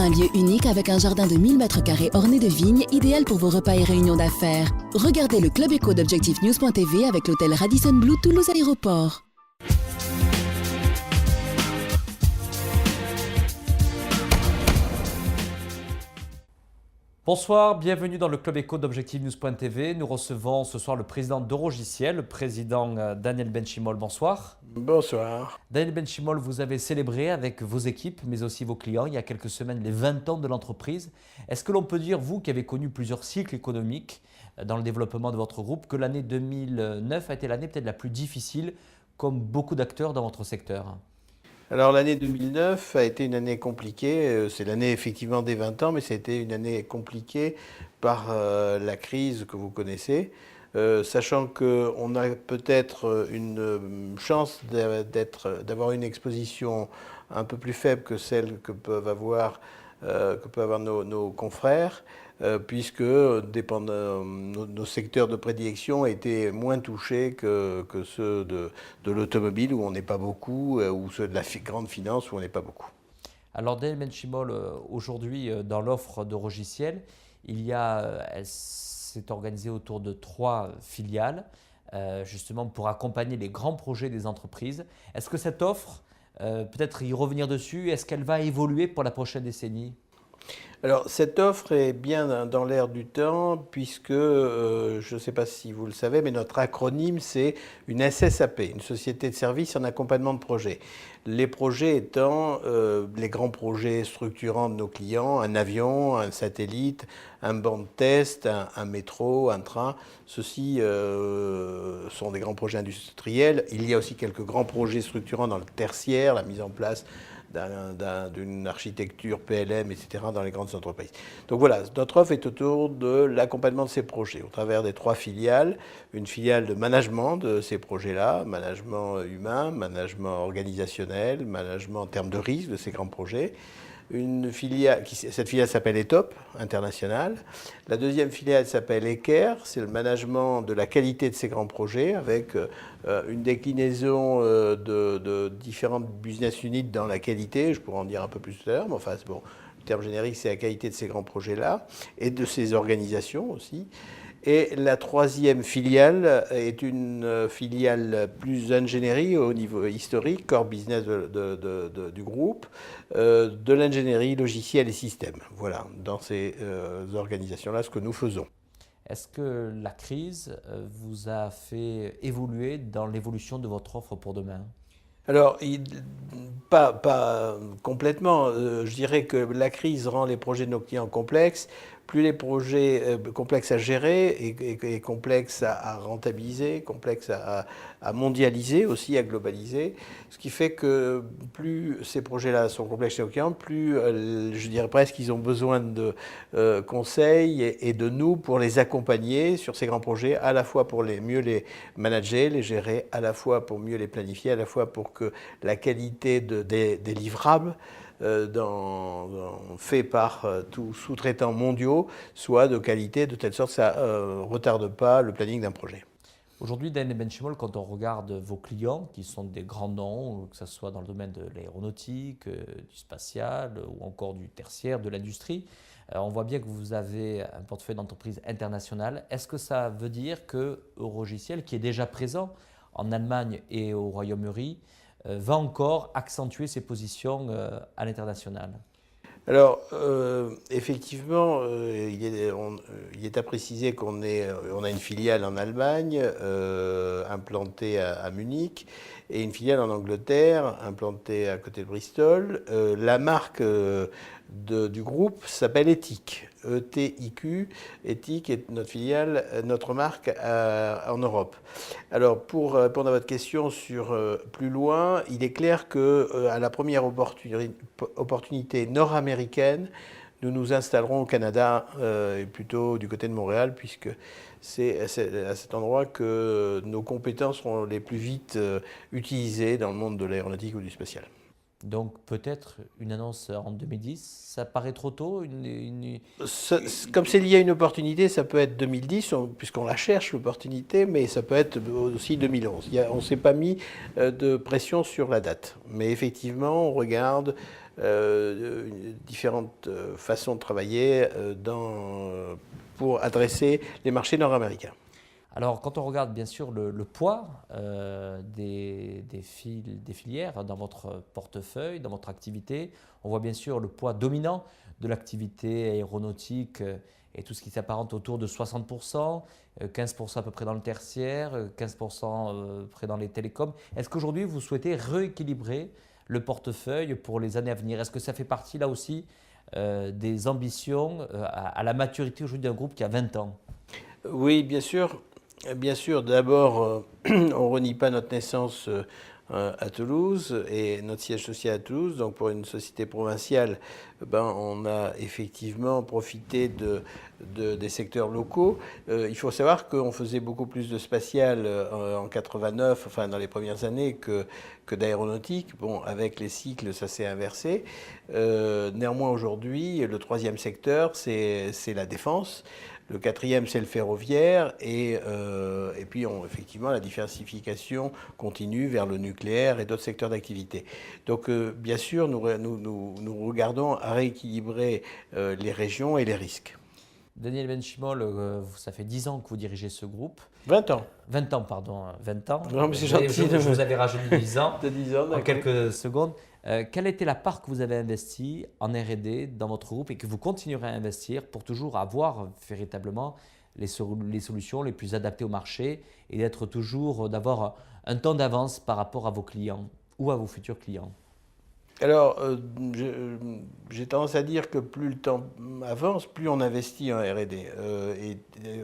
un lieu unique avec un jardin de 1000 m² orné de vignes, idéal pour vos repas et réunions d'affaires. Regardez le Club Éco d'ObjectiveNews.tv avec l'hôtel Radisson Blu Toulouse Aéroport. Bonsoir, bienvenue dans le Club Éco d'ObjectiveNews.tv. Nous recevons ce soir le président d'Eurogiciel, le président Daniel Benchimol. Bonsoir. Bonsoir. Daniel Benchimol, vous avez célébré avec vos équipes, mais aussi vos clients, il y a quelques semaines, les 20 ans de l'entreprise. Est-ce que l'on peut dire, vous qui avez connu plusieurs cycles économiques dans le développement de votre groupe, que l'année 2009 a été l'année peut-être la plus difficile, comme beaucoup d'acteurs dans votre secteur ? Alors l'année 2009 a été une année compliquée, c'est l'année effectivement des 20 ans, mais c'était une année compliquée par la crise que vous connaissez, sachant qu'on a peut-être une chance d'avoir une exposition un peu plus faible que celle que peuvent avoir nos confrères, puisque nos secteurs de prédilection étaient moins touchés que ceux de l'automobile où on n'est pas beaucoup, ou ceux de la grande finance où on n'est pas beaucoup. Alors Daniel Benchimol, aujourd'hui dans l'offre d'Eurogiciel, elle s'est organisée autour de 3 filiales, justement pour accompagner les grands projets des entreprises. Est-ce que cette offre, peut-être y revenir dessus, est-ce qu'elle va évoluer pour la prochaine décennie ? Alors, cette offre est bien dans l'air du temps, puisque, je ne sais pas si vous le savez, mais notre acronyme, c'est une SSAP, une société de services en accompagnement de projets. Les projets étant les grands projets structurants de nos clients, un avion, un satellite, un banc de test, un métro, un train. Ceux-ci sont des grands projets industriels. Il y a aussi quelques grands projets structurants dans le tertiaire, la mise en place d'une architecture PLM, etc., dans les grandes entreprises. Donc voilà, notre offre est autour de l'accompagnement de ces projets, au travers des 3 filiales. Une filiale de management de ces projets-là, management humain, management organisationnel, management en termes de risque de ces grands projets. Cette filiale s'appelle ETOP, internationale. La deuxième filiale s'appelle ECARE, c'est le management de la qualité de ces grands projets, avec une déclinaison de différentes business units dans la qualité. Je pourrais en dire un peu plus tout à l'heure, mais enfin, bon, le terme générique, c'est la qualité de ces grands projets-là, et de ces organisations aussi. Et la 3e filiale est une filiale plus ingénierie au niveau historique, core business du groupe, de l'ingénierie logicielle et système. Voilà, dans ces organisations-là, ce que nous faisons. Est-ce que la crise vous a fait évoluer dans l'évolution de votre offre pour demain ? Alors, pas complètement. Je dirais que la crise rend les projets de nos clients complexes. Plus les projets complexes à gérer et complexes à rentabiliser, complexes à mondialiser aussi, à globaliser. Ce qui fait que plus ces projets-là sont complexes chez nos clients, plus, je dirais presque, ils ont besoin de conseils et de nous pour les accompagner sur ces grands projets, à la fois pour mieux les manager, les gérer, à la fois pour mieux les planifier, à la fois pour que la qualité des livrables fait par tous sous-traitants mondiaux soit de qualité, de telle sorte que ça ne retarde pas le planning d'un projet. Aujourd'hui, Daniel Benchimol, quand on regarde vos clients, qui sont des grands noms, que ce soit dans le domaine de l'aéronautique, du spatial ou encore du tertiaire, de l'industrie, on voit bien que vous avez un portefeuille d'entreprises internationales. Est-ce que ça veut dire que Eurogiciel, qui est déjà présent en Allemagne et au Royaume-Uni, va encore accentuer ses positions à l'international ? Alors, effectivement, il est à préciser on a une filiale en Allemagne, implantée à Munich, et une filiale en Angleterre, implantée à côté de Bristol. La marque du groupe s'appelle ETIQ, E-T-I-Q. ETIQ est notre filiale, notre marque en Europe. Alors, pour répondre à votre question sur plus loin, il est clair qu'à la première opportunité nord-américaine, nous nous installerons au Canada, et plutôt du côté de Montréal, puisque c'est à cet endroit que nos compétences seront les plus vite utilisées dans le monde de l'aéronautique ou du spatial. Donc peut-être une annonce en 2010, ça paraît trop tôt Comme c'est lié à une opportunité, ça peut être 2010, puisqu'on la cherche, l'opportunité, mais ça peut être aussi 2011. On ne s'est pas mis de pression sur la date. Mais effectivement, on regarde différentes façons de travailler pour adresser les marchés nord-américains. Alors, quand on regarde bien sûr le poids des filières dans votre portefeuille, dans votre activité, on voit bien sûr le poids dominant de l'activité aéronautique et tout ce qui s'apparente autour de 60%, 15% à peu près dans le tertiaire, 15% à peu près dans les télécoms. Est-ce qu'aujourd'hui, vous souhaitez rééquilibrer le portefeuille pour les années à venir? Est-ce que ça fait partie là aussi des ambitions à la maturité aujourd'hui d'un groupe qui a 20 ans? Oui, bien sûr. Bien sûr, d'abord, on ne renie pas notre naissance à Toulouse et notre siège social à Toulouse. Donc pour une société provinciale, on a effectivement profité des secteurs locaux. Il faut savoir qu'on faisait beaucoup plus de spatial en 89, enfin dans les premières années, que d'aéronautique. Bon, avec les cycles, ça s'est inversé. Néanmoins, aujourd'hui, le troisième secteur, c'est la défense. Le quatrième, c'est le ferroviaire. Et puis, effectivement, la diversification continue vers le nucléaire et d'autres secteurs d'activité. Donc, bien sûr, nous regardons à rééquilibrer les régions et les risques. Daniel Benchimol, ça fait 10 ans que vous dirigez ce groupe. 20 ans. 20 ans, pardon. 20 ans. Non, mais c'est gentil. Je vous avais rajouté 10 ans, de 10 ans en quelques secondes. Quelle était la part que vous avez investie en R&D dans votre groupe et que vous continuerez à investir pour toujours avoir véritablement les solutions les plus adaptées au marché et d'avoir un temps d'avance par rapport à vos clients ou à vos futurs clients? Alors, j'ai tendance à dire que plus le temps avance, plus on investit en R&D. Et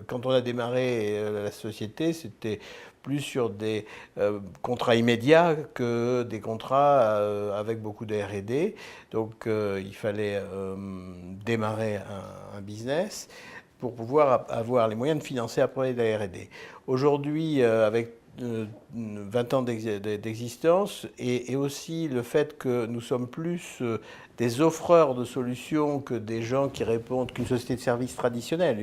quand on a démarré la société, c'était plus sur des contrats immédiats que des contrats avec beaucoup de R&D. Donc, il fallait démarrer un business pour pouvoir avoir les moyens de financer après la R&D. Aujourd'hui, avec 20 ans d'existence et aussi le fait que nous sommes plus des offreurs de solutions que des gens qui répondent, qu'une société de services traditionnelle,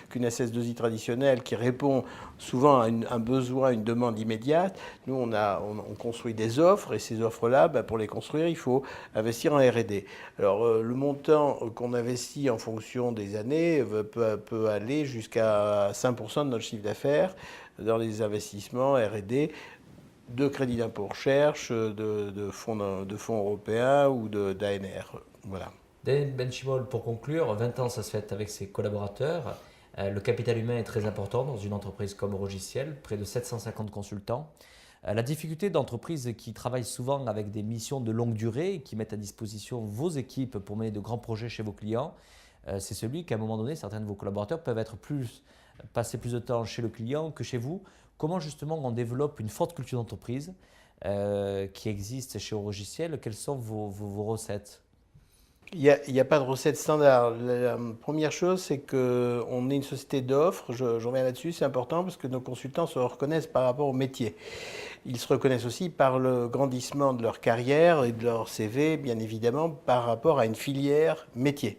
qu'une SS2I traditionnelle qui répond souvent à un besoin, une demande immédiate. Nous, on construit des offres et ces offres-là, pour les construire, il faut investir en R&D. Alors, le montant qu'on investit en fonction des années peut aller jusqu'à 5% de notre chiffre d'affaires dans les investissements R&D, de crédit d'impôt recherche, de fonds européens ou d'ANR. Voilà. Daniel Benchimol, pour conclure, 20 ans, ça se fait avec ses collaborateurs. Le capital humain est très important dans une entreprise comme Eurogiciel, près de 750 consultants. La difficulté d'entreprises qui travaillent souvent avec des missions de longue durée, qui mettent à disposition vos équipes pour mener de grands projets chez vos clients, c'est celui qu'à un moment donné, certains de vos collaborateurs peuvent passer plus de temps chez le client que chez vous. Comment justement on développe une forte culture d'entreprise qui existe chez Eurogiciel? Quelles sont vos recettes? Il n'y a pas de recette standard. La première chose, c'est qu'on est une société d'offres. Je reviens là-dessus, c'est important parce que nos consultants se reconnaissent par rapport au métier. Ils se reconnaissent aussi par le grandissement de leur carrière et de leur CV, bien évidemment, par rapport à une filière métier.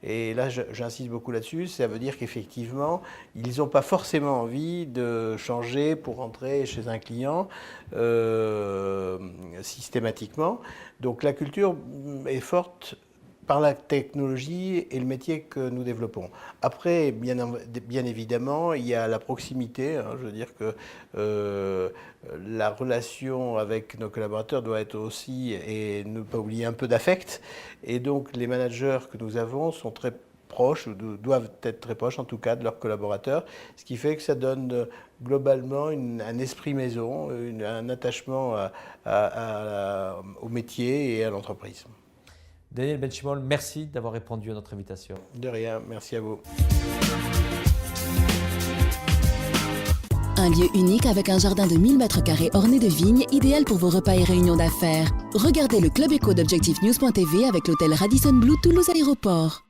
Et là, j'insiste beaucoup là-dessus, ça veut dire qu'effectivement, ils n'ont pas forcément envie de changer pour entrer chez un client systématiquement. Donc la culture est forte par la technologie et le métier que nous développons. Après, bien évidemment, il y a la proximité. Je veux dire que la relation avec nos collaborateurs doit être aussi, et ne pas oublier, un peu d'affect. Et donc, les managers que nous avons sont très proches, ou doivent être très proches en tout cas, de leurs collaborateurs, ce qui fait que ça donne globalement un esprit maison, un attachement au métier et à l'entreprise. Daniel Benchimol, merci d'avoir répondu à notre invitation. De rien, merci à vous. Un lieu unique avec un jardin de 1000 m² orné de vignes, idéal pour vos repas et réunions d'affaires. Regardez le Club Éco d'Objectif News.tv avec l'hôtel Radisson Blu Toulouse Aéroport.